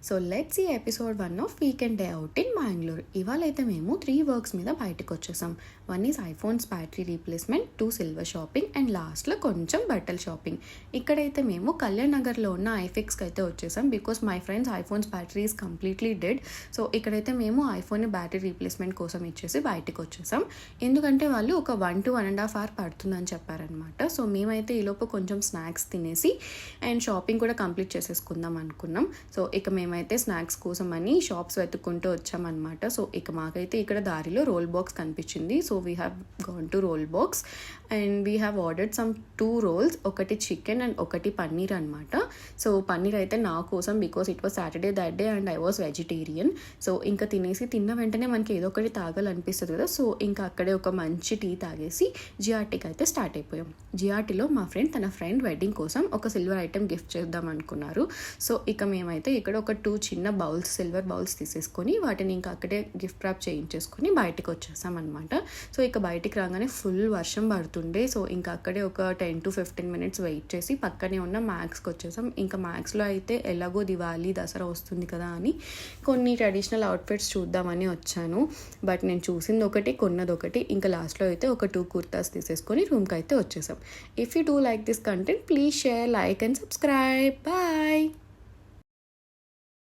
So let's ఈ episode 1 of weekend day out in Mangalore. ఇవాళ అయితే మేము 3 వర్క్స్ మీద బయటకు వచ్చేసాం. 1 is iPhones battery replacement, 2 silver shopping and లాస్ట్లో కొంచెం బట్టల షాపింగ్. ఇక్కడైతే మేము కళ్యాణ్ నగర్లో ఉన్న ఐఫిక్స్కి అయితే వచ్చేసాం because my friends iPhones battery is completely dead. So ఇక్కడైతే మేము ఐఫోన్ బ్యాటరీ రీప్లేస్మెంట్ కోసం ఇచ్చేసి బయటకు వచ్చేసాం. ఎందుకంటే వాళ్ళు ఒక 1 to 1.5 hours పడుతుందని చెప్పారనమాట. సో మేమైతే ఈలోపు కొంచెం స్నాక్స్ తినేసి అండ్ షాపింగ్ కూడా కంప్లీట్ చేసేసుకుందాం అనుకున్నాం. సో ఇక మేమైతే స్నాక్స్ కోసం అని షాప్స్ వెతుక్కుంటూ వచ్చామన్నమాట. సో ఇక మాకైతే ఇక్కడ దారిలో రోల్ బాక్స్ కనిపించింది. So we have gone to roll box and we have ordered some 2 rolls, ఒకటి చికెన్ అండ్ ఒకటి పన్నీర్ అనమాట. సో పన్నీర్ అయితే నా కోసం because it was Saturday that day and I was vegetarian. So ఇంకా తిన్న వెంటనే మనకి ఏదో ఒకటి తాగాలనిపిస్తుంది కదా. సో ఇంకా అక్కడే ఒక మంచి టీ తాగేసి జిఆర్టీకి అయితే స్టార్ట్ అయిపోయాం. జిఆర్టీలో మా ఫ్రెండ్ తన ఫ్రెండ్ వెడ్డింగ్ కోసం ఒక సిల్వర్ ఐటెం గిఫ్ట్ చేద్దాం అనుకున్నారు. సో ఇక మేమైతే ఇక్కడ ఒక 2 చిన్న బౌల్స్, సిల్వర్ బౌల్స్ తీసేసుకొని వాటిని ఇంకా అక్కడే గిఫ్ట్ ర్యాప్ చేయించేసుకొని బయటకు వచ్చేసాం అనమాట. సో ఇక బయటికి రాగానే ఫుల్ వర్షం పడుతుండే. సో ఇంకా అక్కడే ఒక 10 to 15 minutes వెయిట్ చేసి పక్కనే ఉన్న మ్యాక్స్కి వచ్చేసాం. ఇంకా మ్యాక్స్లో అయితే ఎలాగో దివాళీ దసరా వస్తుంది కదా అని కొన్ని ట్రెడిషనల్ అవుట్ఫిట్స్ చూద్దామని వచ్చాను. బట్ నేను చూసింది ఒకటి, కొన్నది ఒకటి. ఇంకా లాస్ట్లో అయితే ఒక 2 కుర్తాస్ తీసేసుకొని రూమ్కి అయితే వచ్చేసాం. If you do like this content please share, like and subscribe. Bye.